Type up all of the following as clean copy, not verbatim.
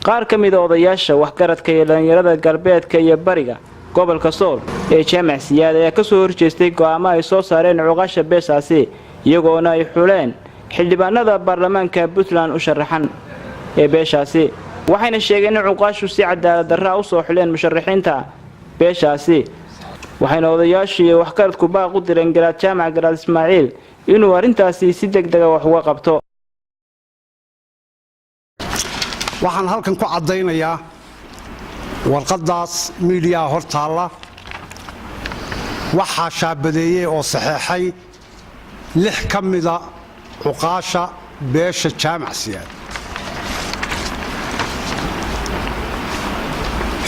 qaar ka mid ah odayaasha waxgaradka iyo dhalinyarada galbeedka iyo bariga gobolka Sool ee Jaamac Siyaad ayaa ka soo horjeestay go'aamo ay soo saareen cuqaasha beeshaasi iyagoona ay xuleen xildhibaanada baarlamaanka Puntland u sharaxan ee beeshaasi waxayna sheegeen in cuqaashu si cadaalad darro u soo xuleen musharaxiinta beeshaasi waxayna odayaashu iyo waxgaradku baaq u direen garaad Jaamac Garaad Ismaaciil inuu arintaasi si degdeg ah wax uga qabto. waxaan halkan ku cadeynayaa warqadaas media hortaala waxa shaabadeeyay oo saxeexay 6 kamida cuqaasha beesha Jaamac Siyaad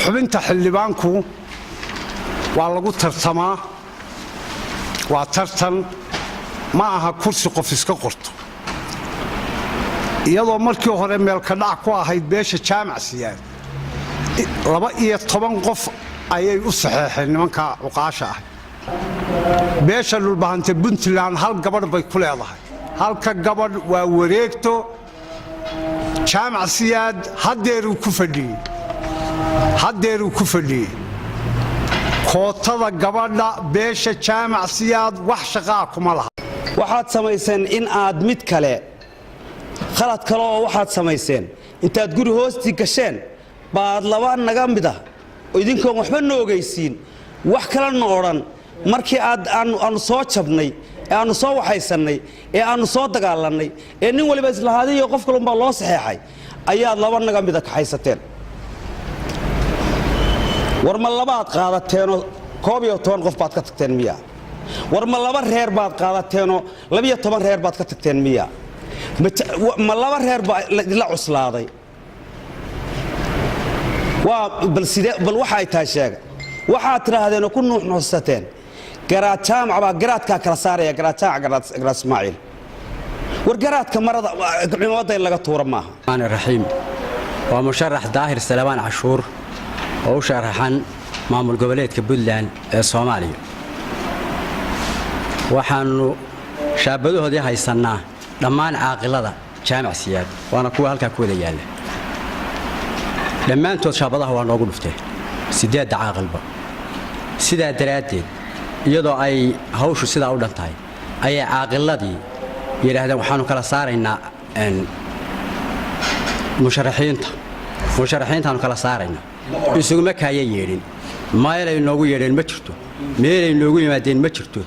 xubinta xildhibaanku waa lagu tartamaa waa tartan ma aha kursi qof iska qorto iyadoo markii hore meel ka dhac ku ahayd beesha Jaamac Siyaad 12 qof ayay u saxeexeen nimanka cuqaasha ah beesha dhulbahante Puntland hal gabadh bay ku leedahay halka gabadh waa wareegto Jaamac Siyaad hadeer ku fadhiyay kootada gabadha beesha Jaamac Siyaad wax shaqo kuma laha waxaad samayseen in aad mid kale khalad kale oo waxaad samayseen intaad guri hoosti gasheen baad laba naga mid ah oo idinkoon waxba noogaysiin wax kala nooran markii aanu soo jabnay ee aanu soo waxaysanay ee aanu soo dagaalanay ee nin waliba islahaadii iyo qof kale baa loo saxeexay ayaad laba naga mid ah ka haysateen war ma labaad qaadateen 12 qof baad ka tagteen miya war ma laba reer baad qaadateen 12 reer baad ka tagteen miya ma laba reer baa la cuslaaday waa bal waxa ay tahay sheega waxa tiraahdeen ku nuuxnuuxsateen garaad Jaamac baa garaadka kala saaraya garaad Jaamac garaad Ismaaciil war garaadka marada ciidamada laga tuuro maaha aan raxiim waa musharax daahir Salabaan Cashuur oo sharaxan maamul goboleedka Puntland ee Soomaaliya waxaanu shaabadahoodii haysanaa dhammaan caaqilada Jaamac Siyaad waana kuwa halka ku wada yaala dhammaantood shaabadaha waa noogu dhuftay 8 caaqilba sidaa daraadeed iyadoo ay hawshu sidaa u dhantahay ayay caaqiladii yiraahdeen waxaanu kala saaraynaa musharaxiintaanu kala saaraynaa isuguma kaaya yeedhin meelay noogu yeedheen ma jirto meelay noogu yimaadeen ma jirto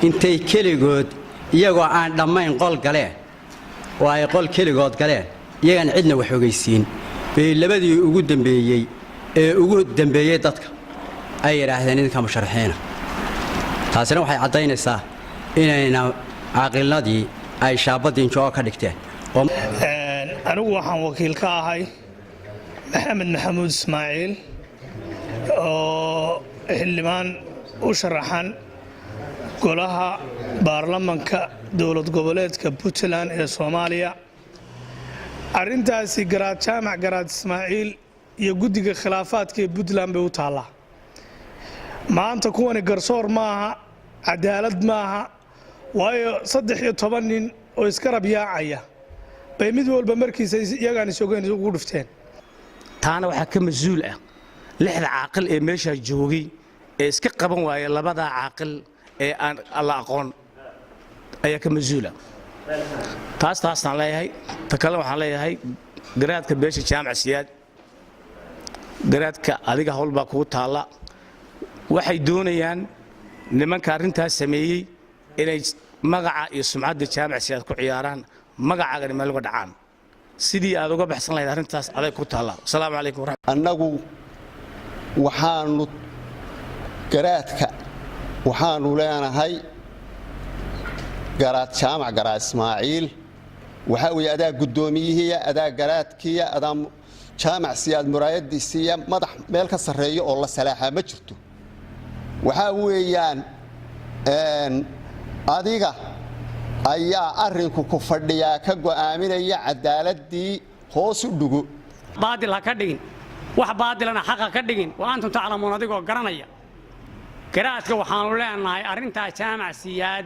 intay keligood iyagoo aan dhammayn qol galeen oo ay qol keligood galeen iyagaan cidna wax ogeysiin bay labadii ugu dambeeyay dadka ay yiraahdeen idinka musharaxiina taasina waxay cadeynaysaa inayna caaqilnadii ay shaabadiin joo ka dhigteen anigu waxaan wakiil ka ahay Maxamed Maxamuud Ismaaciil oo xildhibaan u sharaxan golaha baarlamaanka dowlad goboleedka Puntland ee Soomaaliya arintaasi garaad Jaamac Garaad Ismaaciil iyo guddiga khilaafaadka Puntland bay u taala maanta kuwani garsoor maaha cadaalad maaha waayo 13 nin oo iska rabyaacaya bay mid walba markiisa iyagaan isogeen ugu dhufteen taana waxa ka masuul ah 6 caaqil ee meesha joogay ee iska qaban waayay labada caaqil ee aan la aqoon ayaa ka masuula taasaan leeyahay ta kale waxaan leeyahay garaadka beesha Jaamac Siyaad garaadka adiga hawl baa ku taala waxay doonayaan nimanka arintaas sameeyay inay magaca iyo sumcadda Jaamac Siyaad ku ciyaaraan magacaaga meel uga dhacaan sidii aad uga baxsan lahayd arintaas aday ku taala assalaamu calaykum annagu waxaanu garaadka waxaanu leenahay garaad Jaamac Garaad Ismaaciil waxa uu adaa gudoomiyihii adaa garaadkiya adaa Jaamac Siyaad muraayadiisa madax meel ka sareeyo oo la salaaxa ma jirto waxa weeyaan adiga ayaa arinku ku fadhiyaa ka go'aaminaya cadaaladii hoos u dhugo baadil ha ka dhigin wax baadilana xaq ka dhigin waa antum taclamuun adigoo garanaya garaadka waxaanu leenahay arinta Jaamac Siyaad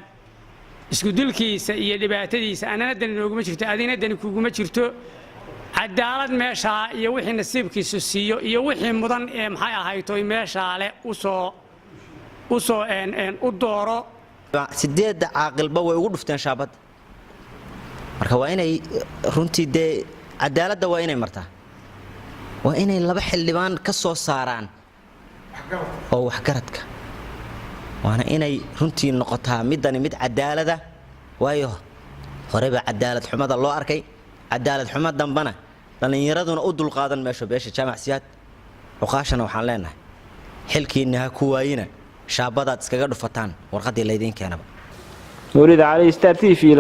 isku dulkiisa iyo dhibaatadiisa anana dan inooguma jirto adina dan kuuguma jirto cadaalad meeshaa iyo wixii nasiibkiisu siiyo iyo wixii mudan ee maxay ahaytoy meeshaa leh u dooro 8 caaqilba way ugu dhufteen shaabada marka waa inay runtii de cadaaladda waa inay martaa waa inay laba xildhibaan ka soo saaraan oo waxgaradka waana inay runtii noqotaa midani mid cadaalada waayo horeba cadaalad xumada loo arkay cadaalad xumada dambana dhalinyaraduna u dulqaadan meesha beesha jaamac siyaad uqaashana waxaan leenahay xilkiina ha ku waayina shaabadaad iskaga dhufataan warqadii leedin keenaba ولد علي ستار تي في